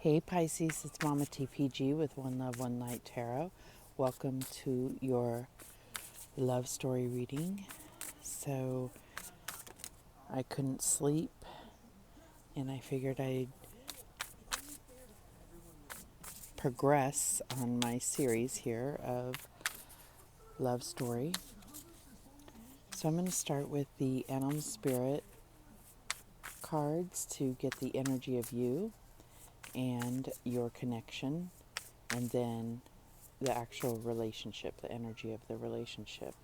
Hey Pisces, it's Mama TPG with One Love, One Light Tarot. Welcome to your love story reading. So, I couldn't sleep and I figured I'd progress on my series here of love story. So, I'm going to start with the Animal Spirit cards to get the energy of you and your connection, and then the actual relationship, the energy of the relationship.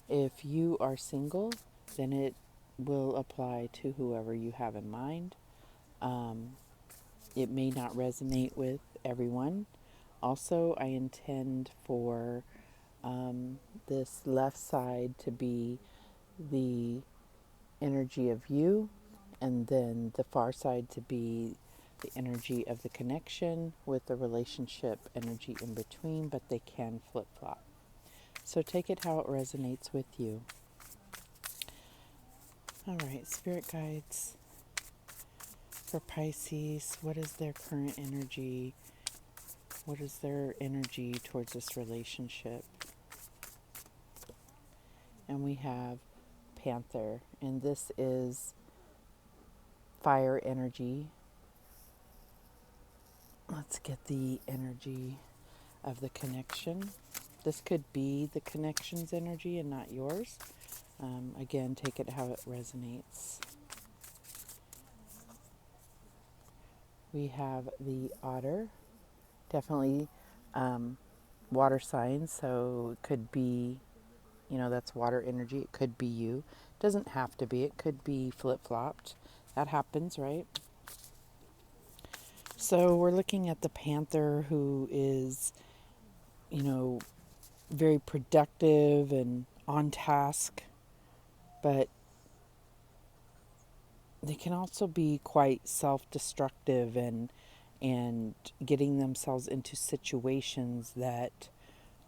If you are single, then it will apply to whoever you have in mind. It may not resonate with everyone. Also, I intend for this left side to be the energy of you, and then the far side to be the energy of the connection with the relationship energy in between, but they can flip flop. So take it how it resonates with you. All right, spirit guides for Pisces. What is their current energy? What is their energy towards this relationship? And we have Panther, and this is fire energy. Let's get the energy of the connection. This could be the connection's energy and not yours. Again, take it how it resonates. We have the Otter, definitely water signs, so it could be, that's water energy. It could be you. Doesn't have to be. It could be flip-flopped. That happens, right? So we're looking at the Panther, who is, very productive and on task, but they can also be quite self-destructive and getting themselves into situations that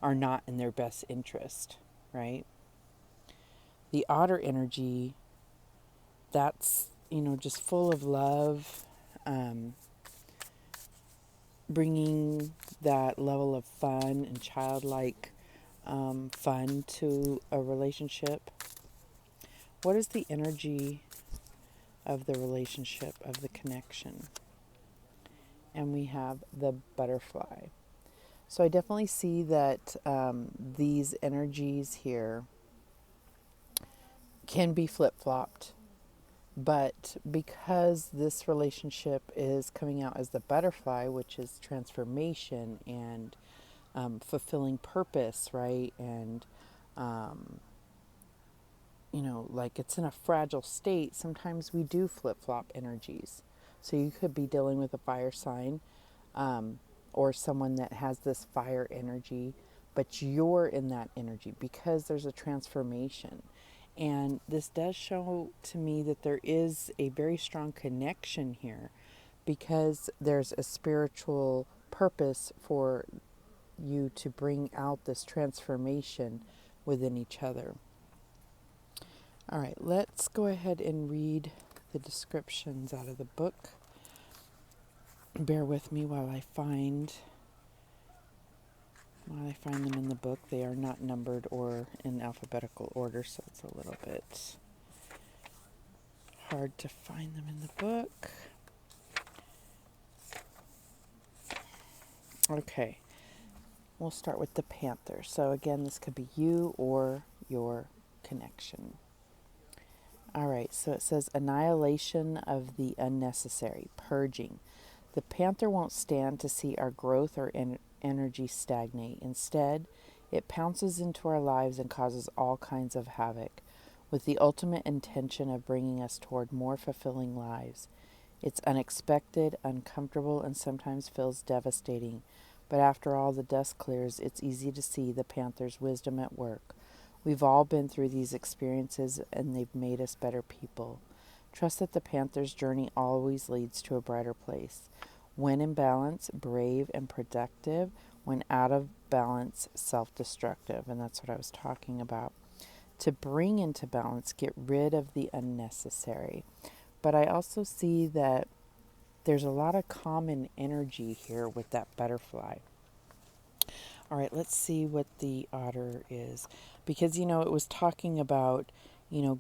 are not in their best interest, right? The Otter energy, that's, just full of love, bringing that level of fun and childlike fun to a relationship. What is the energy of the relationship, of the connection? And we have the butterfly. So I definitely see that these energies here can be flip-flopped, but because this relationship is coming out as the butterfly, which is transformation and fulfilling purpose, right? And, like it's in a fragile state, sometimes we do flip-flop energies. So you could be dealing with a fire sign or someone that has this fire energy, but you're in that energy because there's a transformation. And this does show to me that there is a very strong connection here because there's a spiritual purpose for you to bring out this transformation within each other. All right, let's go ahead and read the descriptions out of the book. Bear with me while I find them in the book. They are not numbered or in alphabetical order, so it's a little bit hard to find them in the book. Okay, we'll start with the Panther. So again, this could be you or your connection. All right, so it says annihilation of the unnecessary, purging. The Panther won't stand to see our growth or energy stagnate. Instead, it pounces into our lives and causes all kinds of havoc, with the ultimate intention of bringing us toward more fulfilling lives. It's unexpected, uncomfortable, and sometimes feels devastating. But after all the dust clears, it's easy to see the Panther's wisdom at work. We've all been through these experiences, and they've made us better people. Trust that the Panther's journey always leads to a brighter place. When in balance, brave and productive. When out of balance, self-destructive. And that's what I was talking about. To bring into balance, get rid of the unnecessary. But I also see that there's a lot of common energy here with that butterfly. All right, let's see what the otter is. Because, it was talking about,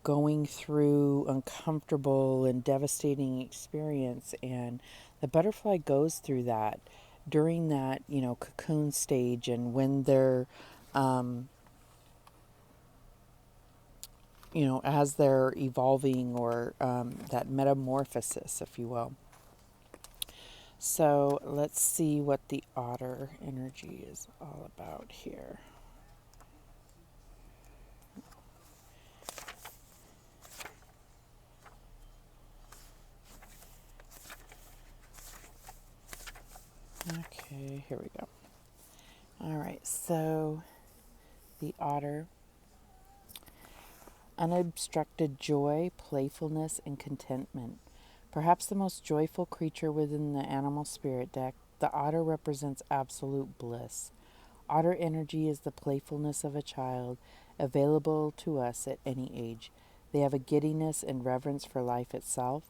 going through uncomfortable and devastating experience. And the butterfly goes through that during that, cocoon stage, and when they're, as they're evolving, or that metamorphosis, if you will. So let's see what the otter energy is all about here. Okay, here we go. All right, so the otter: unobstructed joy, playfulness, and contentment. Perhaps the most joyful creature within the animal spirit deck, the otter represents absolute bliss. Otter energy is the playfulness of a child, available to us at any age. They have a giddiness and reverence for life itself,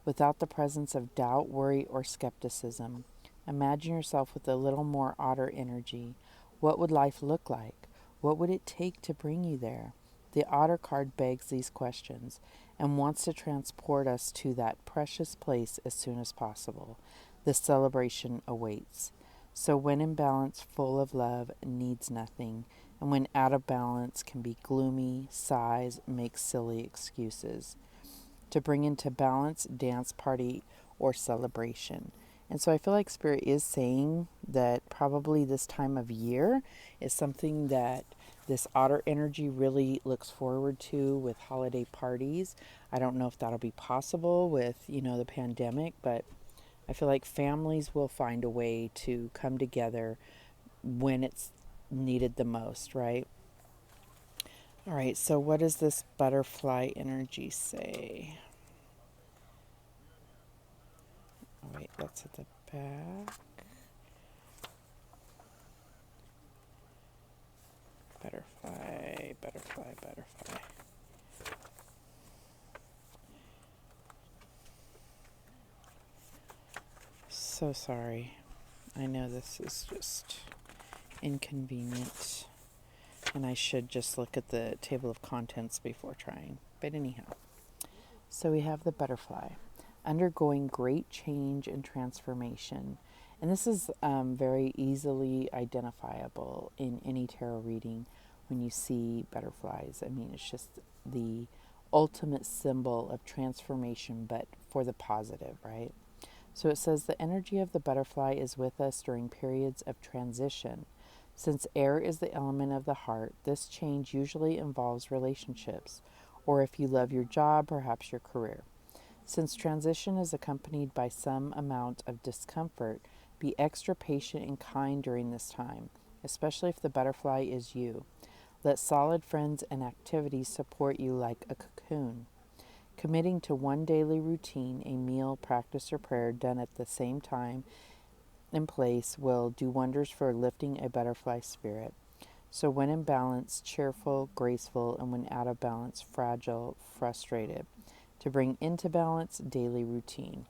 without the presence of doubt, worry, or skepticism. Imagine yourself with a little more otter energy. What would life look like? What would it take to bring you there? The otter card begs these questions and wants to transport us to that precious place as soon as possible. The celebration awaits. So when in balance, full of love, needs nothing, and when out of balance, can be gloomy, sighs, make silly excuses. To bring into balance, dance, party, or celebration. And so I feel like Spirit is saying that probably this time of year is something that this otter energy really looks forward to with holiday parties. I don't know if that'll be possible with, the pandemic, but I feel like families will find a way to come together when it's needed the most, right? All right, so what does this butterfly energy say? Oh, wait, that's at the back. Butterfly, butterfly, butterfly. So sorry. I know this is just inconvenient, and I should just look at the table of contents before trying. But anyhow, so we have the butterfly undergoing great change and transformation. And this is very easily identifiable in any tarot reading when you see butterflies. I mean, it's just the ultimate symbol of transformation, but for the positive, right? So it says the energy of the butterfly is with us during periods of transition. Since air is the element of the heart, this change usually involves relationships, or if you love your job, perhaps your career. Since transition is accompanied by some amount of discomfort, be extra patient and kind during this time, especially if the butterfly is you. Let solid friends and activities support you like a cocoon. Committing to one daily routine, a meal, practice, or prayer done at the same time and place will do wonders for lifting a butterfly spirit. So when in balance, cheerful, graceful, and when out of balance, fragile, frustrated. To bring into balance, daily routine.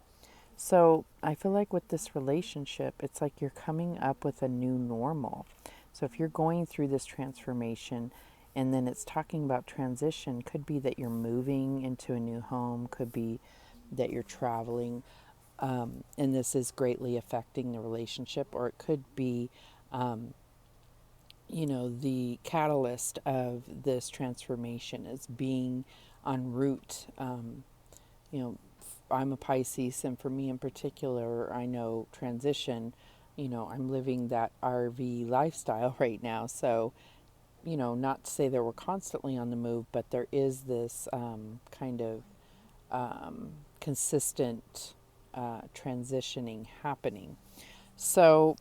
So I feel like with this relationship, it's like you're coming up with a new normal. So if you're going through this transformation, and then it's talking about transition, could be that you're moving into a new home, could be that you're traveling, and this is greatly affecting the relationship, or it could be, the catalyst of this transformation is being en route. You know, I'm a Pisces, and for me in particular, I know transition. I'm living that RV lifestyle right now, so not to say that we're constantly on the move, but there is this kind of consistent transitioning happening. So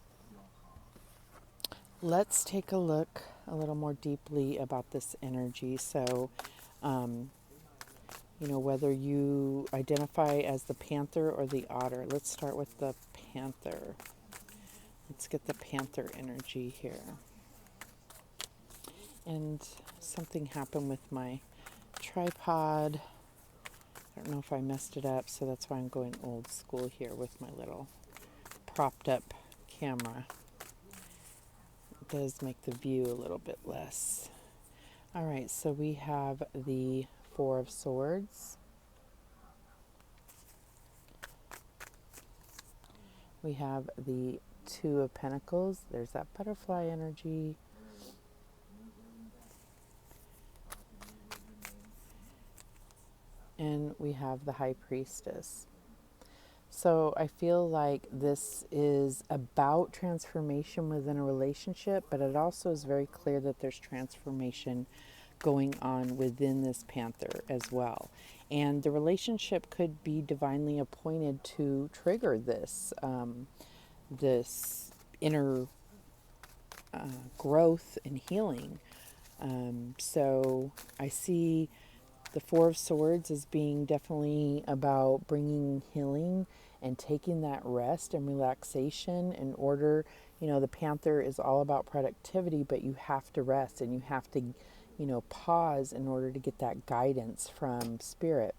let's take a look a little more deeply about this energy. So, whether you identify as the panther or the otter. Let's start with the panther. Let's get the panther energy here. And something happened with my tripod. I don't know if I messed it up, so that's why I'm going old school here with my little propped up camera. It does make the view a little bit less. All right, so we have the Four of Swords. We have the Two of Pentacles. There's that butterfly energy. And we have the High Priestess. So I feel like this is about transformation within a relationship, but it also is very clear that there's transformation going on within this Panther as well. And the relationship could be divinely appointed to trigger this, this inner growth and healing. So I see the Four of Swords as being definitely about bringing healing and taking that rest and relaxation in order. You know, the Panther is all about productivity, but you have to rest and you have to, pause in order to get that guidance from Spirit.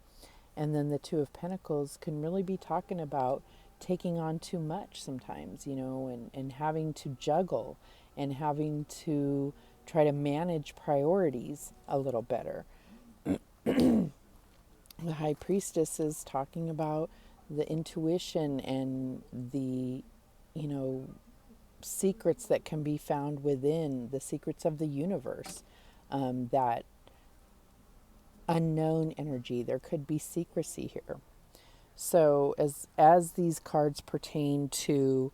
And then the Two of Pentacles can really be talking about taking on too much sometimes, and having to juggle and having to try to manage priorities a little better. The High Priestess is talking about the intuition and the, secrets that can be found within, the secrets of the universe, that unknown energy. There could be secrecy here. So as these cards pertain to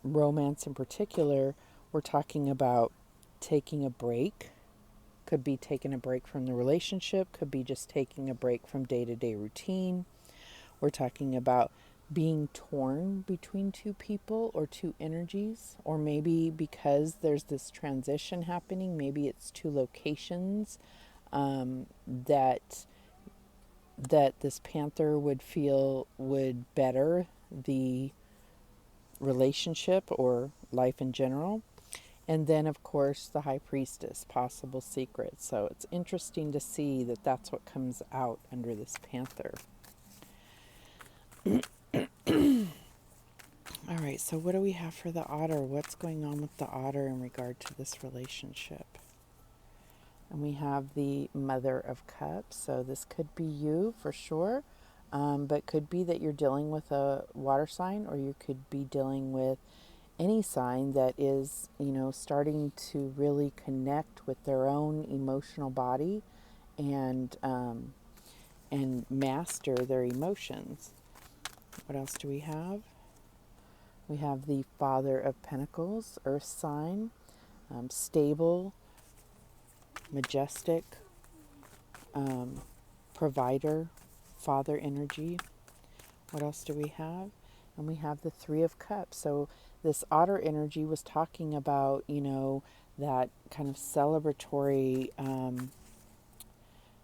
romance in particular, we're talking about taking a break. Could be taking a break from the relationship, could be just taking a break from day-to-day routine. We're talking about being torn between two people or two energies, or maybe because there's this transition happening, maybe it's two locations that this Panther would feel would better the relationship or life in general. And then, of course, the High Priestess, possible secrets. So it's interesting to see that that's what comes out under this Panther. All right, so what do we have for the Otter? What's going on with the Otter in regard to this relationship? And we have the Mother of Cups. So this could be you for sure, but could be that you're dealing with a water sign, or you could be dealing with any sign that is, starting to really connect with their own emotional body and master their emotions. What else do we have? We have the Father of Pentacles, Earth sign, stable, majestic, provider, Father energy. What else do we have? And we have the Three of Cups. So this Otter energy was talking about, that kind of celebratory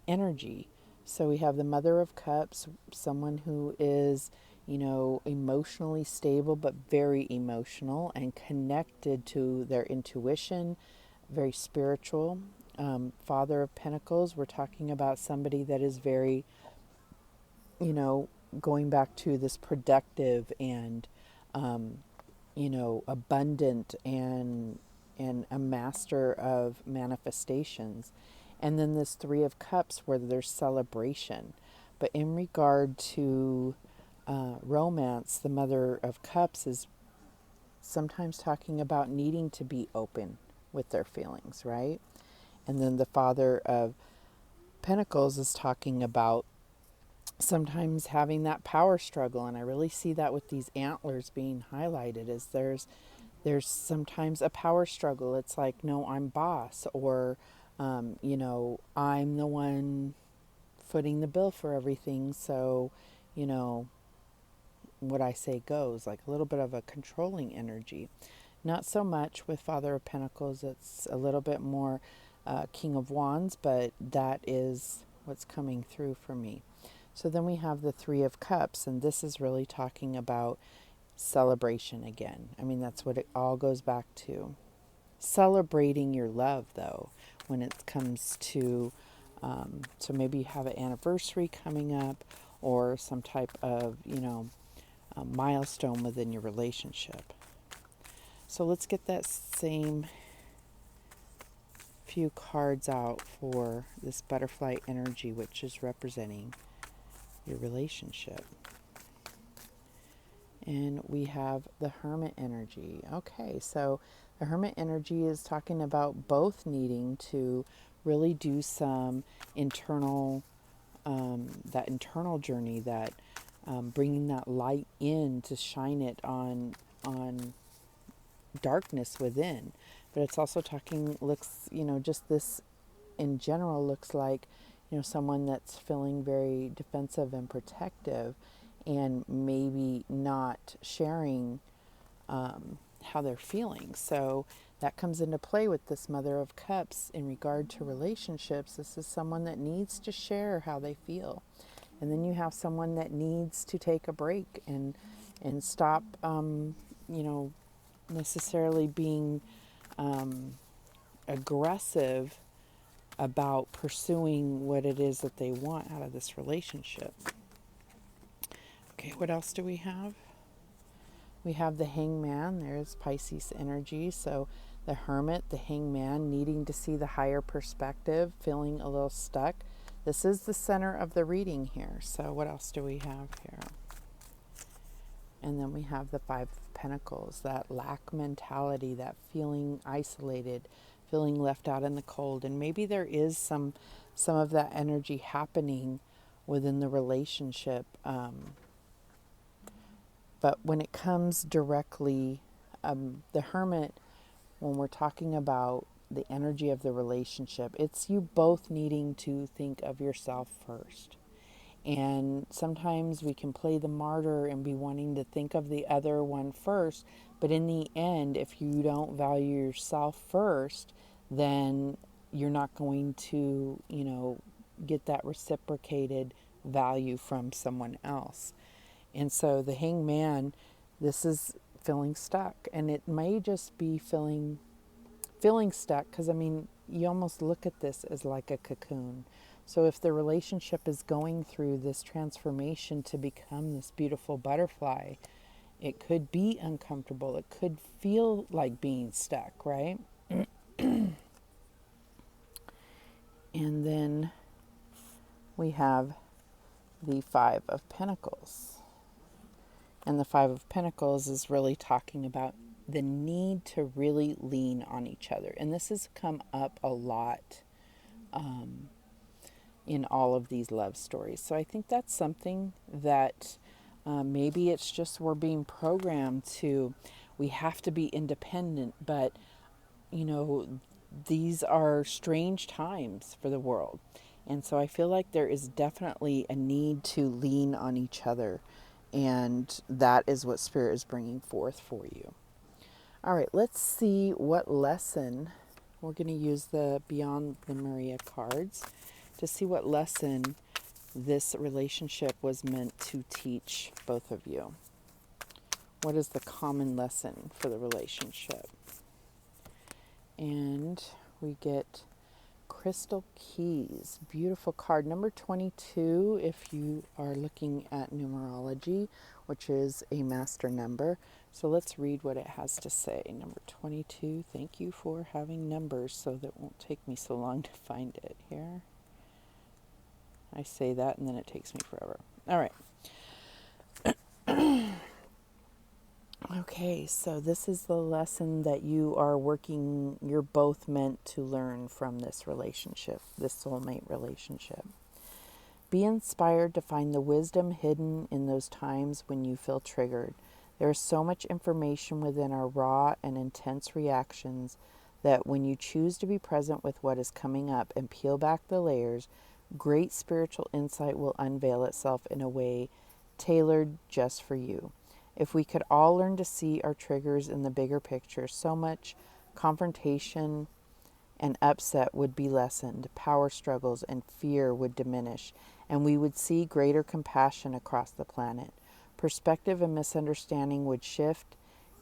energy. So we have the Mother of Cups, someone who is, emotionally stable, but very emotional and connected to their intuition, very spiritual. Father of Pentacles, we're talking about somebody that is very, going back to this productive and, abundant and a master of manifestations. And then this Three of Cups where there's celebration. But in regard to romance, the Mother of Cups is sometimes talking about needing to be open with their feelings, right? And then the Father of Pentacles is talking about sometimes having that power struggle. And I really see that with these antlers being highlighted, is there's sometimes a power struggle. It's like, no, I'm boss, or I'm the one footing the bill for everything, so what I say goes, like a little bit of a controlling energy. Not so much with Father of Pentacles. It's a little bit more King of Wands, but that is what's coming through for me. So then we have the Three of Cups, and this is really talking about celebration again. I mean, that's what it all goes back to. Celebrating your love, though, when it comes to So maybe you have an anniversary coming up or some type of, a milestone within your relationship. So let's get that same few cards out for this butterfly energy, which is representing your relationship. And we have the Hermit energy. Okay, so the Hermit energy is talking about both needing to really do some internal, that internal journey, that bringing that light in to shine it on darkness within. But it's also talking, looks, just this in general looks like, someone that's feeling very defensive and protective and maybe not sharing how they're feeling. So that comes into play with this Mother of Cups in regard to relationships. This is someone that needs to share how they feel. And then you have someone that needs to take a break and stop, necessarily being aggressive about pursuing what it is that they want out of this relationship. Okay, what else do we have? We have the Hangman. There's Pisces energy. So the Hermit, the Hangman, needing to see the higher perspective, feeling a little stuck. This is the center of the reading here. So what else do we have here? And then we have the Five of Pentacles, that lack mentality, that feeling isolated, feeling left out in the cold. And maybe there is some of that energy happening within the relationship. But when it comes directly, the Hermit, when we're talking about the energy of the relationship, it's you both needing to think of yourself first. And sometimes we can play the martyr and be wanting to think of the other one first. But in the end, if you don't value yourself first, then you're not going to, get that reciprocated value from someone else. And so the Hangman, this is feeling stuck. And it may just be feeling stuck because, you almost look at this as like a cocoon. So if the relationship is going through this transformation to become this beautiful butterfly, it could be uncomfortable. It could feel like being stuck, right? And then we have the Five of Pentacles. And the Five of Pentacles is really talking about the need to really lean on each other. And this has come up a lot in all of these love stories. So I think that's something that maybe it's just we're being programmed to, we have to be independent, but these are strange times for the world. And so I feel like there is definitely a need to lean on each other. And that is what Spirit is bringing forth for you. All right, let's see what lesson. We're going to use the Beyond the Maria cards to see what lesson this relationship was meant to teach both of you. What is the common lesson for the relationship? And we get Crystal Keys. Beautiful card. Number 22, if you are looking at numerology, which is a master number. So let's read what it has to say. Number 22, thank you for having numbers so that it won't take me so long to find it here. I say that and then it takes me forever. All right. Okay, so this is the lesson that you're both meant to learn from this relationship, this soulmate relationship. Be inspired to find the wisdom hidden in those times when you feel triggered. There is so much information within our raw and intense reactions that when you choose to be present with what is coming up and peel back the layers, great spiritual insight will unveil itself in a way tailored just for you. If we could all learn to see our triggers in the bigger picture, so much confrontation and upset would be lessened, power struggles and fear would diminish, and we would see greater compassion across the planet. Perspective and misunderstanding would shift,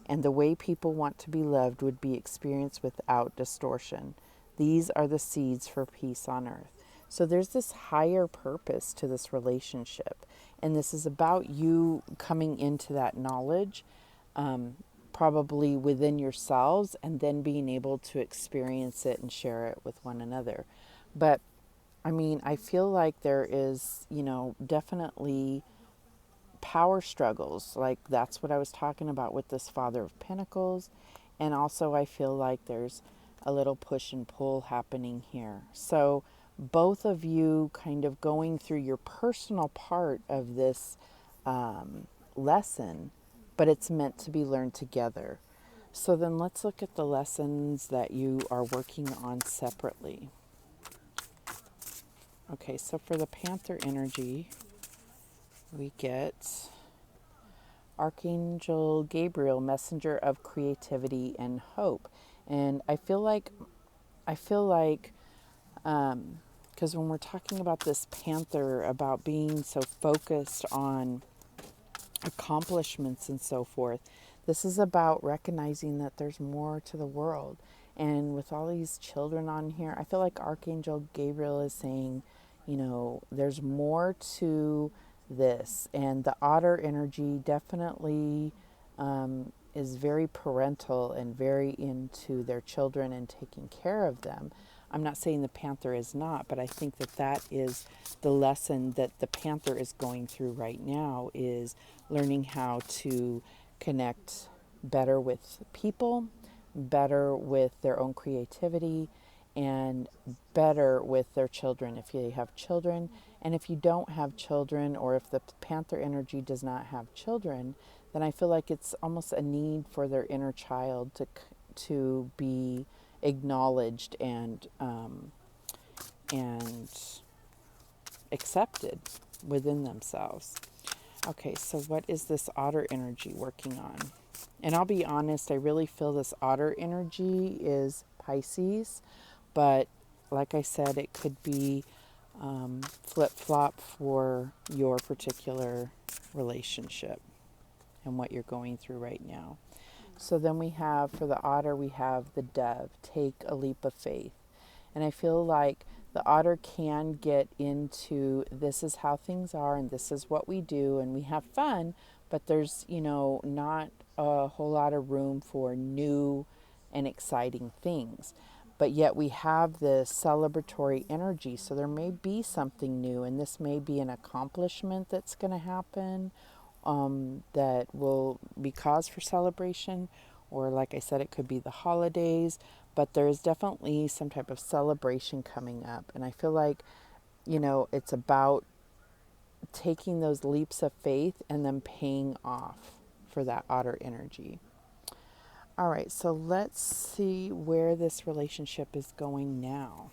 and the way people want to be loved would be experienced without distortion. These are the seeds for peace on earth. So there's this higher purpose to this relationship. And this is about you coming into that knowledge, um, probably within yourselves, and then being able to experience it and share it with one another. But I mean, I feel like there is, definitely power struggles. Like that's what I was talking about with this Father of Pentacles. And also, I feel like there's a little push and pull happening here. So, both of you kind of going through your personal part of this lesson, but it's meant to be learned together. So, then let's look at the lessons that you are working on separately. Okay, so for the Panther energy, we get Archangel Gabriel, messenger of creativity and hope. And I feel like, because when we're talking about this panther, about being so focused on accomplishments and so forth, this is about recognizing that there's more to the world. And with all these children on here, I feel like Archangel Gabriel is saying, there's more to this. And the Otter energy definitely is very parental and very into their children and taking care of them. I'm not saying the panther is not, but I think that that is the lesson that the panther is going through right now, is learning how to connect better with people, better with their own creativity, and better with their children if you have children. And if you don't have children, or if the Panther energy does not have children, then I feel like it's almost a need for their inner child to be acknowledged and accepted within themselves. Okay, so what is this Otter energy working on? And I'll be honest, I really feel this Otter energy is Pisces, but like I said, it could be flip-flop for your particular relationship and what you're going through right now. So then we have, for the Otter, we have the Dove, take a leap of faith. And I feel like the Otter can get into, this is how things are and this is what we do and we have fun, but there's, not a whole lot of room for new and exciting things. But yet we have this celebratory energy. So there may be something new, and this may be an accomplishment that's going to happen, that will be cause for celebration. Or, like I said, it could be the holidays, but there is definitely some type of celebration coming up. And I feel like, it's about taking those leaps of faith and then paying off for that Otter energy. All right, so let's see where this relationship is going now.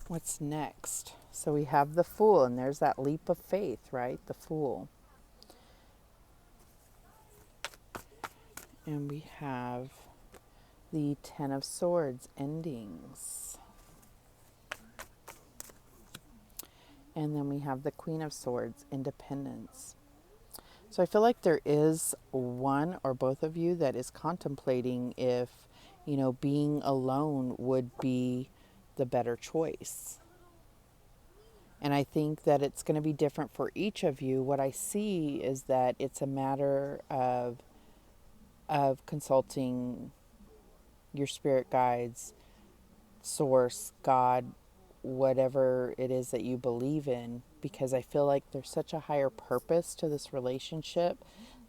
What's next? So we have the Fool, and there's that leap of faith, right? The Fool. And we have the Ten of Swords, endings. And then we have the Queen of Swords, independence. So I feel like there is one or both of you that is contemplating if, being alone would be the better choice. And I think that it's going to be different for each of you. What I see is that it's a matter of consulting your spirit guides, source, God, whatever it is that you believe in, because I feel like there's such a higher purpose to this relationship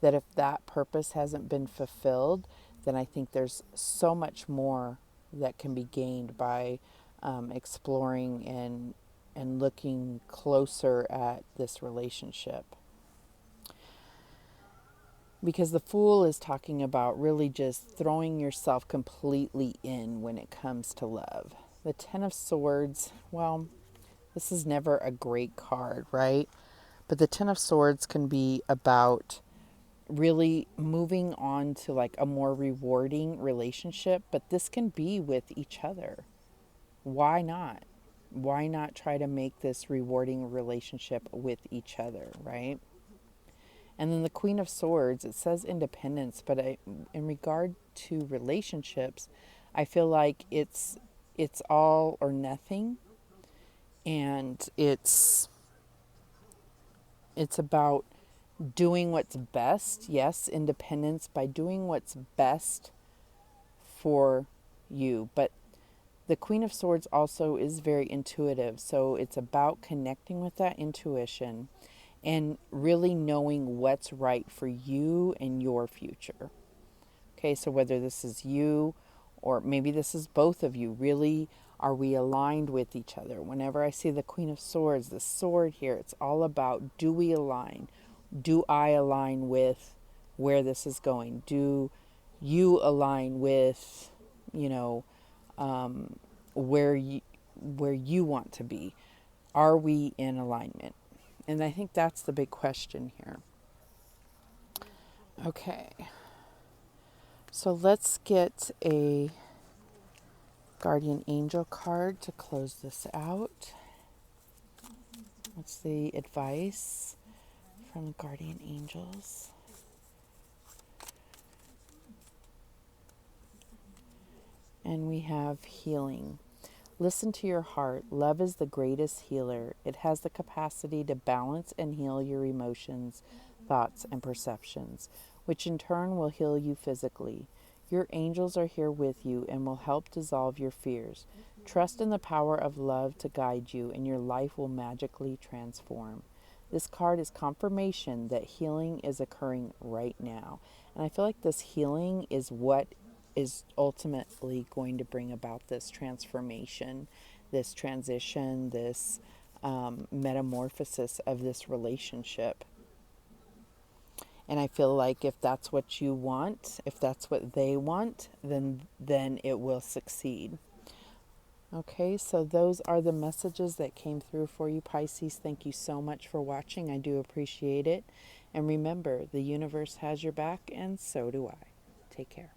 that if that purpose hasn't been fulfilled, then I think there's so much more that can be gained by exploring and looking closer at this relationship. Because the Fool is talking about really just throwing yourself completely in when it comes to love. The Ten of Swords, well, this is never a great card, right? But the Ten of Swords can be about really moving on to like a more rewarding relationship, but this can be with each other. Why not? Why not try to make this rewarding relationship with each other, right? And then the Queen of Swords, it says independence, but in regard to relationships, I feel like it's all or nothing, and it's about doing what's best. Yes, independence by doing what's best for you. But the Queen of Swords also is very intuitive. So it's about connecting with that intuition and really knowing what's right for you and your future. Okay, so whether this is you or maybe this is both of you, really are we aligned with each other? Whenever I see the Queen of Swords, the sword here, it's all about, do we align? Do I align with where this is going? Do you align with, you know, where you want to be? Are we in alignment? And I think that's the big question here. Okay. So let's get a guardian angel card to close this out. What's the advice from the guardian angels? And we have healing. Listen to your heart. Love is the greatest healer. It has the capacity to balance and heal your emotions, thoughts, and perceptions, which in turn will heal you physically. Your angels are here with you and will help dissolve your fears. Trust in the power of love to guide you, and your life will magically transform. This card is confirmation that healing is occurring right now. And I feel like this healing is what is ultimately going to bring about this transformation, this transition, this metamorphosis of this relationship. And I feel like if that's what you want, if that's what they want, then it will succeed. Okay, so those are the messages that came through for you, Pisces. Thank you so much for watching. I do appreciate it. And remember, the universe has your back, and so do I. Take care.